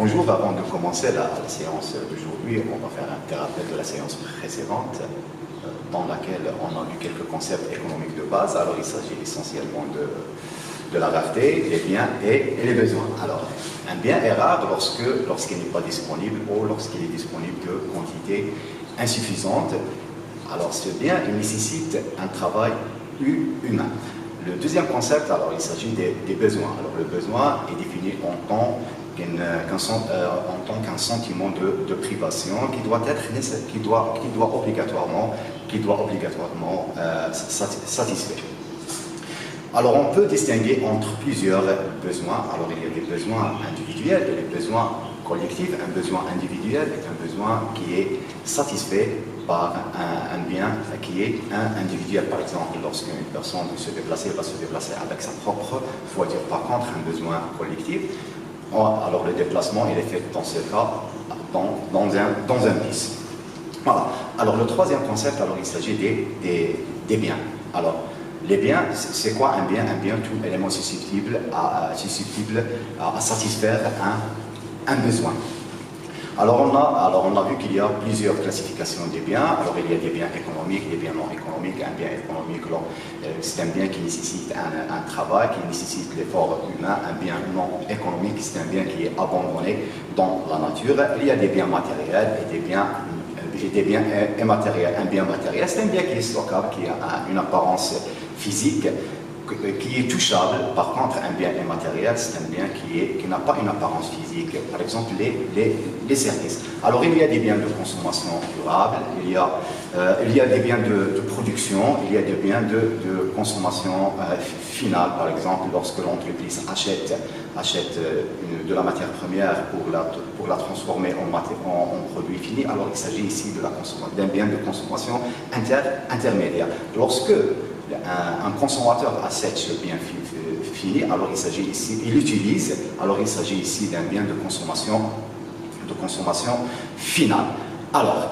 Bonjour, avant de commencer la séance d'aujourd'hui, on va faire un petit rappel de la séance précédente dans laquelle on a vu quelques concepts économiques de base. Alors il s'agit essentiellement de la rareté, les biens et les besoins. Alors un bien est rare lorsqu'il n'est pas disponible ou lorsqu'il est disponible de quantité insuffisante. Alors ce bien, il nécessite un travail humain. Le deuxième concept, alors il s'agit des besoins. Alors le besoin est défini en tant qu'un sentiment de privation qui doit obligatoirement satisfait. Alors on peut distinguer entre plusieurs besoins. Alors il y a des besoins individuels et des besoins collectifs. Un besoin individuel est un besoin qui est satisfait par un bien qui est individuel. Par exemple, lorsqu'une personne va se déplacer avec sa propre voiture. Par contre, un besoin collectif, alors le déplacement il est fait dans ce cas dans un bus. Voilà. Alors le troisième concept, alors il s'agit des biens. Alors les biens, c'est quoi un bien? Un bien, tout élément susceptible à satisfaire un besoin. Alors on a vu qu'il y a plusieurs classifications des biens. Alors il y a des biens économiques, des biens non économiques. Un bien économique, c'est un bien qui nécessite un travail, qui nécessite l'effort humain. Un bien non économique, c'est un bien qui est abandonné dans la nature. Il y a des biens matériels et des biens immatériels. Un bien matériel, c'est un bien qui est stockable, qui a une apparence physique, qui est touchable. Par contre, un bien immatériel, c'est un bien qui n'a pas une apparence physique. Par exemple, les services. Alors, il y a des biens de consommation durable, il y a des biens de production, il y a des biens de consommation finale. Par exemple, lorsque l'entreprise achète de la matière première pour la transformer en produit fini, alors il s'agit ici d'un bien de consommation intermédiaire. Lorsque un consommateur achète ce bien fini, alors il l'utilise, alors il s'agit ici d'un bien de consommation finale. Alors,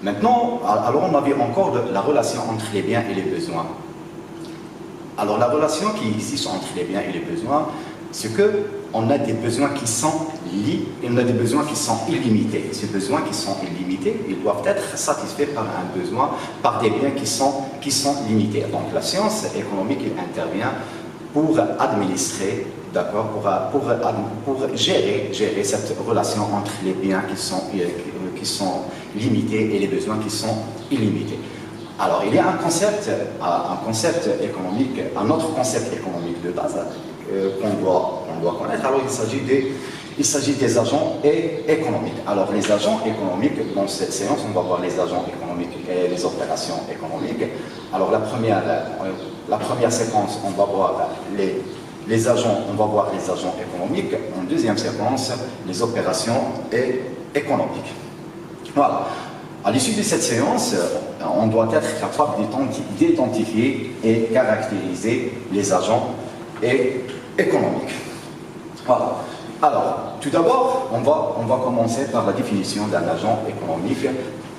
maintenant, on a vu encore la relation entre les biens et les besoins. Alors, la relation qui existe entre les biens et les besoins, c'est qu'on a des besoins qui sont liés et on a des besoins qui sont illimités. Ces besoins qui sont illimités, ils doivent être satisfaits par des biens qui sont limités. Donc la science économique, elle intervient pour administrer, d'accord, pour gérer cette relation entre les biens qui sont limités et les besoins qui sont illimités. Alors il y a un concept économique, un autre concept économique de base qu'on doit connaître. Alors il s'agit des agents économiques. Alors les agents économiques, dans cette séance, on va voir les agents économiques et les opérations économiques. Alors la première séquence, on va voir les agents économiques. En deuxième séquence, les opérations économiques. Voilà. À l'issue de cette séance, on doit être capable d'identifier et caractériser les agents économiques. Voilà. Alors, tout d'abord, on va commencer par la définition d'un agent économique.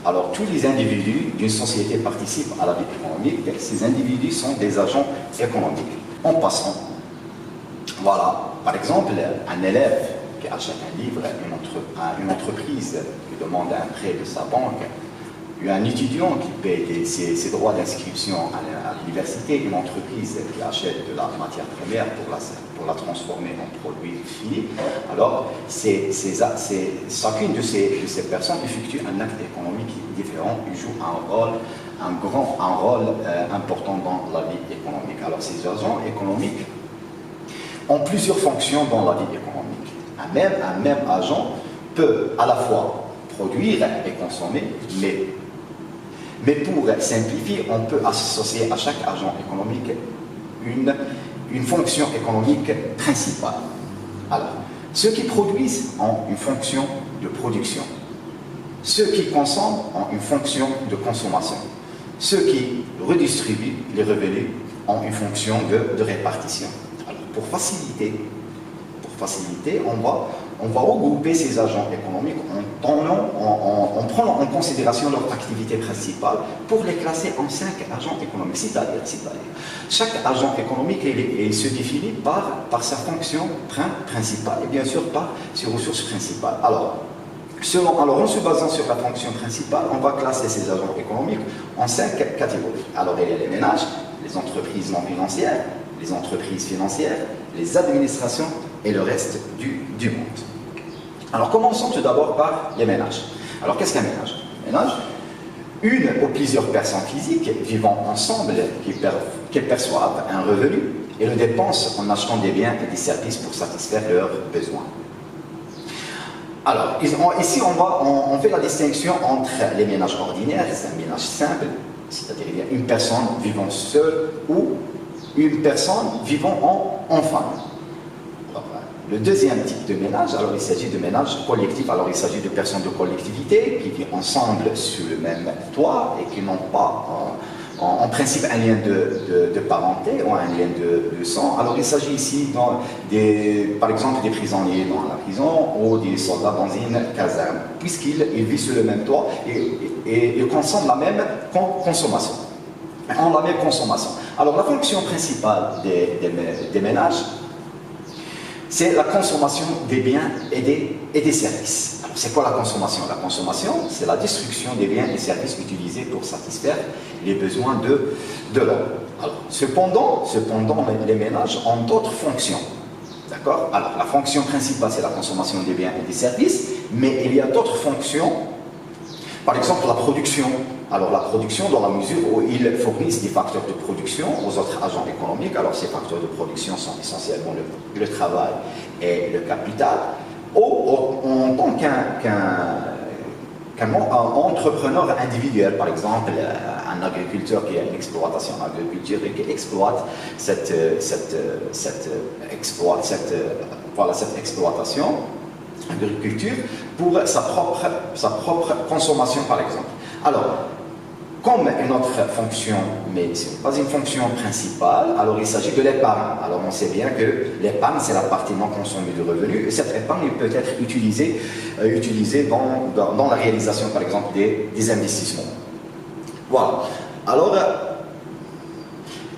Alors, tous les individus d'une société participent à la vie économique. Ces individus sont des agents économiques. En passant, voilà, par exemple, un élève qui achète un livre, une entreprise qui demande un prêt de sa banque, il y a un étudiant qui paie ses droits d'inscription à l'université, une entreprise qui achète de la matière première pour la transformer en produit fini. Alors, chacune de ces personnes effectue un acte économique différent, il joue un rôle important dans la vie économique. Alors, ces agents économiques ont plusieurs fonctions dans la vie économique. Un même agent peut à la fois produire et consommer, mais pour simplifier, on peut associer à chaque agent économique une fonction économique principale. Alors, ceux qui produisent ont une fonction de production. Ceux qui consomment ont une fonction de consommation. Ceux qui redistribuent les revenus ont une fonction de répartition. Alors, pour faciliter, on va regrouper ces agents économiques en prenant en considération leur activité principale pour les classer en 5 agents économiques. C'est-à-dire, chaque agent économique il se définit par sa fonction principale et bien sûr par ses ressources principales. Alors, en se basant sur la fonction principale, on va classer ces agents économiques en 5 catégories. Alors, il y a les ménages, les entreprises non financières, les entreprises financières, les administrations et le reste du monde. Alors, commençons tout d'abord par les ménages. Alors, qu'est-ce qu'un ménage? Un ménage, une ou plusieurs personnes physiques vivant ensemble qui perçoivent un revenu et le dépensent en achetant des biens et des services pour satisfaire leurs besoins. Alors, ici, on fait la distinction entre les ménages ordinaires, c'est un ménage simple, c'est-à-dire il y a une personne vivant seule ou une personne vivant en famille. Le deuxième type de ménage, alors il s'agit de ménage collectif. Alors il s'agit de personnes de collectivité qui vivent ensemble sous le même toit et qui n'ont pas en principe un lien de parenté ou un lien de sang. Alors il s'agit ici par exemple des prisonniers dans la prison ou des soldats dans une caserne, puisqu'ils vivent sous le même toit et ils consomment la même consommation. La même consommation. Alors la fonction principale des ménages, c'est la consommation des biens et des services. Alors, c'est quoi la consommation? La consommation, c'est la destruction des biens et services utilisés pour satisfaire les besoins de l'homme. Cependant, les ménages ont d'autres fonctions. D'accord? Alors, la fonction principale, c'est la consommation des biens et des services, mais il y a d'autres fonctions. Par exemple, la production. Alors, la production, dans la mesure où ils fournissent des facteurs de production aux autres agents économiques. Alors, ces facteurs de production sont essentiellement le travail et le capital. En tant qu'un entrepreneur individuel, par exemple, un agriculteur qui a une exploitation agriculture et qui exploite cette exploitation agriculture pour sa propre consommation, par exemple. Alors, comme une autre fonction, mais ce n'est pas une fonction principale, alors il s'agit de l'épargne. Alors on sait bien que l'épargne, c'est la partie non consommée du revenu, et cette épargne peut être utilisée dans la réalisation, par exemple, des investissements. Voilà. Alors,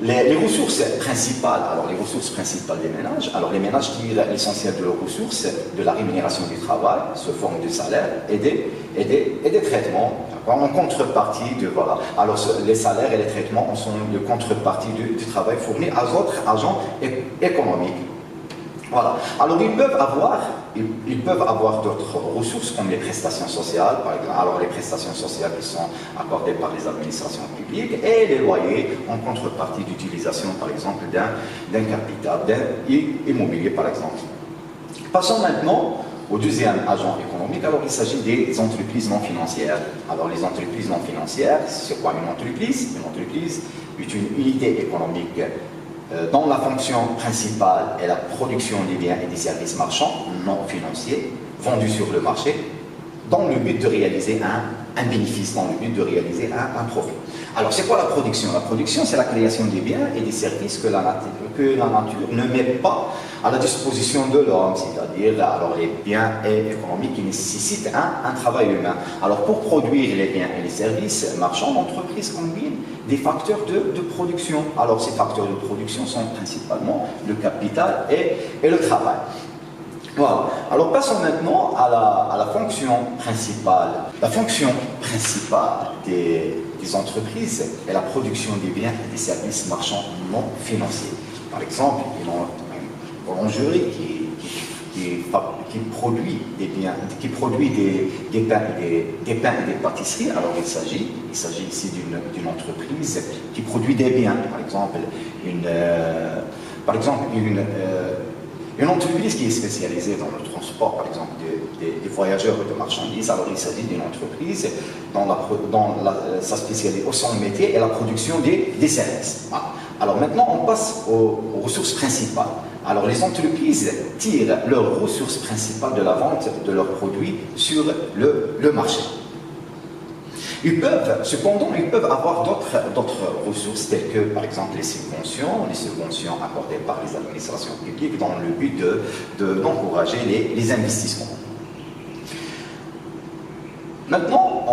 les ressources principales, des ménages, alors les ménages tirent l'essentiel de leurs ressources de la rémunération du travail, sous forme de salaire et des traitements, en contrepartie de, voilà. Alors les salaires et les traitements sont de contrepartie du travail fourni à d'autres agents économiques. Voilà. Alors ils peuvent avoir d'autres ressources comme les prestations sociales, par exemple. Alors les prestations sociales qui sont accordées par les administrations publiques et les loyers en contrepartie d'utilisation, par exemple, d'un capital, d'un immobilier, par exemple. Passons maintenant au deuxième agent économique. Alors il s'agit des entreprises non financières. Alors les entreprises non financières, c'est quoi une entreprise? Une entreprise est une unité économique dont la fonction principale est la production des biens et des services marchands non financiers vendus sur le marché dans le but de réaliser un bénéfice, dans le but de réaliser un profit. Alors c'est quoi la production? La production, c'est la création des biens et des services que la nature ne met pas à la disposition de l'homme, c'est-à-dire alors les biens économiques qui nécessitent un travail humain. Alors pour produire les biens et les services marchands, l'entreprise combine des facteurs de production. Alors ces facteurs de production sont principalement le capital et le travail. Voilà. Alors passons maintenant à la fonction principale. La fonction principale des entreprises est la production des biens et des services marchands non financiers. Par exemple, il y a une boulangerie qui produit des biens, qui produit des pains et des pâtisseries. Alors il s'agit ici d'une entreprise qui produit des biens. Par exemple, une entreprise qui est spécialisée dans le transport, par exemple, des voyageurs et de marchandises. Alors il s'agit d'une entreprise dont sa spécialité, son métier est la production des services. Voilà. Alors maintenant, on passe aux ressources principales. Alors les entreprises tirent leurs ressources principales de la vente de leurs produits sur le marché. Cependant, ils peuvent avoir d'autres ressources telles que, par exemple, les subventions accordées par les administrations publiques dans le but d'encourager les investissements. Maintenant,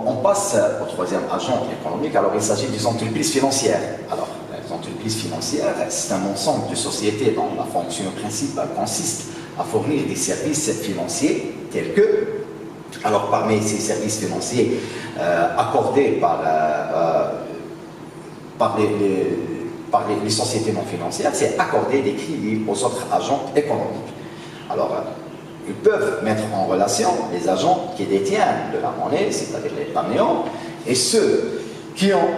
on passe au troisième agent économique. Alors, il s'agit des entreprises financières. Alors, les entreprises financières, c'est un ensemble de sociétés dont la fonction principale consiste à fournir des services financiers tels que, alors parmi ces services financiers accordés par les sociétés non financières, c'est accorder des crédits aux autres agents économiques. Alors, ils peuvent mettre en relation les agents qui détiennent de la monnaie, c'est-à-dire les épargnants, et ceux qui ont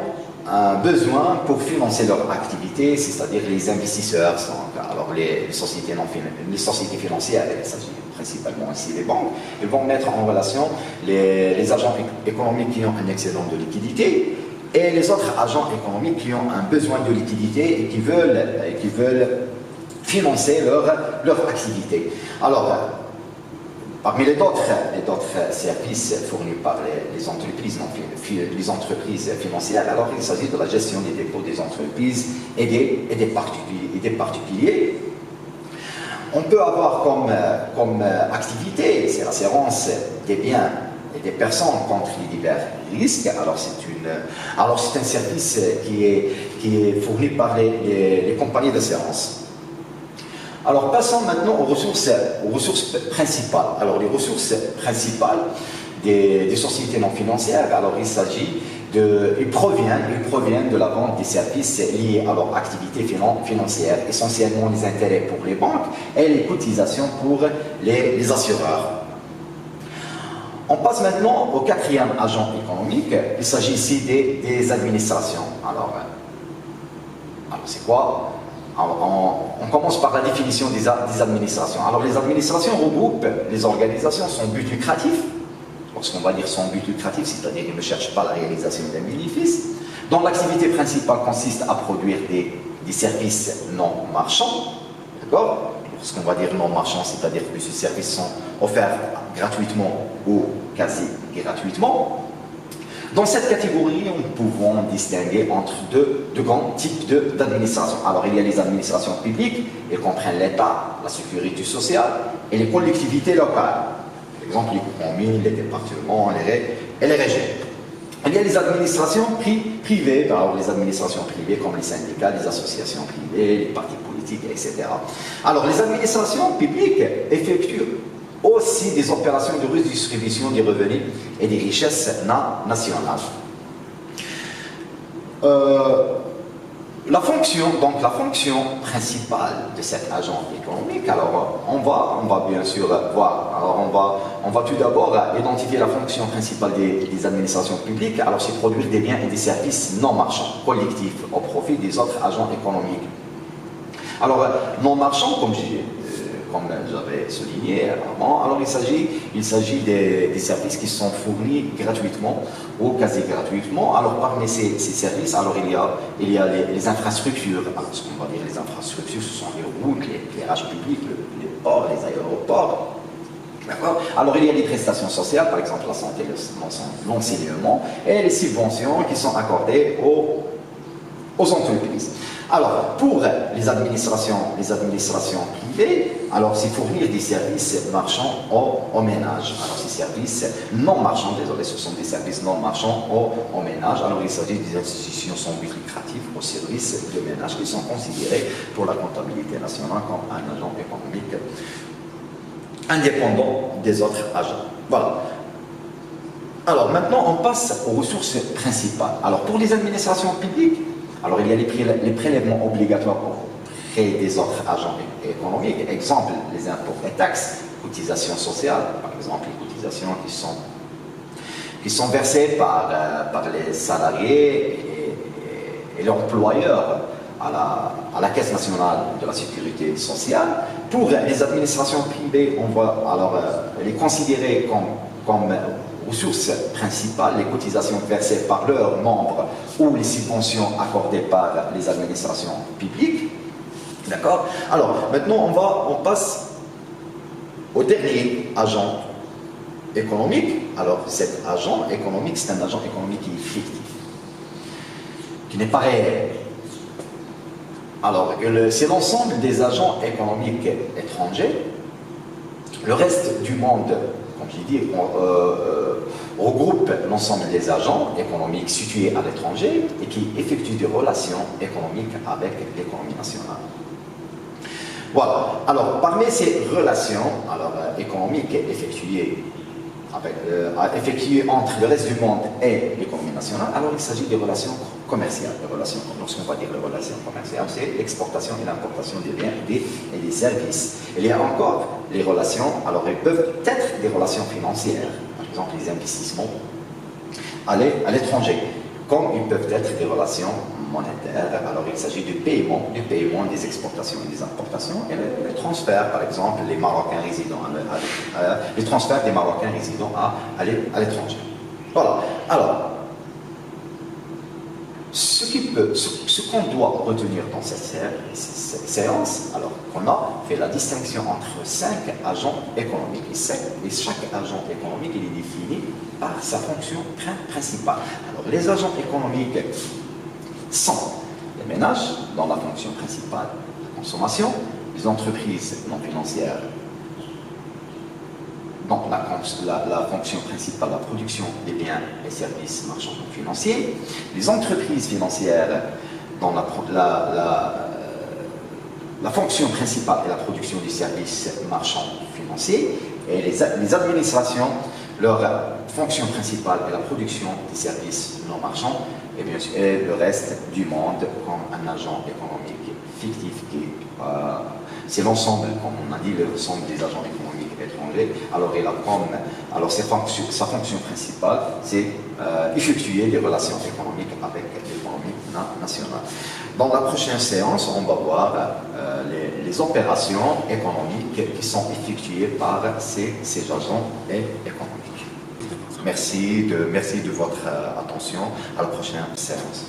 un besoin pour financer leur activité, c'est-à-dire les investisseurs, alors les sociétés financières, il s'agit principalement ici des banques, ils vont mettre en relation les agents économiques qui ont un excédent de liquidité et les autres agents économiques qui ont un besoin de liquidité et qui veulent financer leur activité. Alors, parmi les autres services fournis par les entreprises financières, alors il s'agit de la gestion des dépôts des entreprises et des particuliers. On peut avoir comme activité, c'est l'assurance des biens et des personnes contre les divers risques. Alors c'est un service qui est fourni par les compagnies d'assurance. Alors passons maintenant aux ressources principales. Alors les ressources principales des sociétés non financières, alors ils proviennent de la vente des services liés à leur activité financière, essentiellement les intérêts pour les banques et les cotisations pour les assureurs. On passe maintenant au quatrième agent économique. Il s'agit ici des administrations. Alors c'est quoi? On commence par la définition des administrations. Alors les administrations regroupent les organisations sans but lucratif. Lorsqu'on va dire sans but lucratif, c'est-à-dire qu'ils ne cherchent pas la réalisation d'un bénéfice, dont l'activité principale consiste à produire des services non marchands. D'accord? Lorsqu'on va dire non marchands, c'est-à-dire que ces services sont offerts gratuitement ou quasi gratuitement. Dans cette catégorie, nous pouvons distinguer entre deux grands types d'administrations. Alors, il y a les administrations publiques, elles comprennent l'État, la sécurité sociale et les collectivités locales. Par exemple, les communes, les départements et les régions. Il y a les administrations privées, alors les administrations privées comme les syndicats, les associations privées, les partis politiques, etc. Alors, les administrations publiques effectuent aussi des opérations de redistribution des revenus et des richesses nationales. La fonction principale de cet agent économique, alors on va bien sûr voir, alors on va tout d'abord identifier la fonction principale des administrations publiques, alors c'est produire des biens et des services non marchands, collectifs, au profit des autres agents économiques. Alors, non marchands, comme j'avais souligné avant, alors il s'agit des services qui sont fournis gratuitement ou quasi gratuitement. Alors parmi ces services, alors il y a les infrastructures. Alors ce qu'on va dire les infrastructures, ce sont les routes, l'éclairage public, les ports, les aéroports. D'accord? Alors il y a les prestations sociales, par exemple la santé, l'enseignement, et les subventions qui sont accordées aux entreprises. Alors, pour les administrations privées, alors c'est fournir des services marchands aux ménages. Alors, ces services non marchands, désolé, ce sont des services non marchands aux ménages. Alors, il s'agit des institutions sans but lucratif aux services de ménage qui sont considérés pour la comptabilité nationale comme un agent économique indépendant des autres agents. Voilà. Alors, maintenant, on passe aux ressources principales. Alors, pour les administrations publiques, alors, il y a les prélèvements obligatoires auprès des autres agents économiques. Exemple, les impôts et taxes, cotisations sociales, par exemple, les cotisations qui sont versées par les salariés et l'employeur à la Caisse nationale de la sécurité sociale. Pour les administrations privées, on va alors les considérer comme ressources principales, les cotisations versées par leurs membres ou les subventions accordées par les administrations publiques. D'accord? Alors, maintenant, on passe au dernier agent économique. alors cet agent économique, c'est un agent économique qui est fictif, qui n'est pas réel. Alors, c'est l'ensemble des agents économiques étrangers. Le reste du monde, comme j'ai dit, regroupe l'ensemble des agents économiques situés à l'étranger et qui effectuent des relations économiques avec l'économie nationale. Voilà. Alors, parmi ces relations économiques effectuées entre le reste du monde et l'économie nationale, alors il s'agit des relations commerciales. Lorsqu'on va dire les relations commerciales, c'est l'exportation et l'importation des biens et des services. Il y a encore les relations, alors elles peuvent être des relations financières, par exemple les investissements à l'étranger, comme ils peuvent être des relations monétaires. Alors il s'agit du paiement des exportations et des importations, et les transferts, par exemple, les Marocains résidant les transferts des Marocains résidant à l'étranger. Voilà. Alors, ce qu'on doit retenir dans cette séance, alors qu'on a fait la distinction entre 5 agents économiques, et chaque agent économique il est défini par sa fonction principale. Alors, les agents économiques sont les ménages dans la fonction principale, la consommation, les entreprises non financières dans la fonction principale, la production des biens et services marchands non financiers, les entreprises financières dans la fonction principale est la production des services marchands financiers, et les administrations, leur fonction principale est la production des services non marchands, et bien sûr le reste du monde comme un agent économique fictif qui c'est l'ensemble, comme on a dit, l'ensemble des agents économiques étrangers. Alors sa fonction principale, c'est effectuer des relations économiques avec l'économie nationale. Dans la prochaine séance, on va voir les opérations économiques qui sont effectuées par ces agents économiques. Merci de votre attention. À la prochaine séance.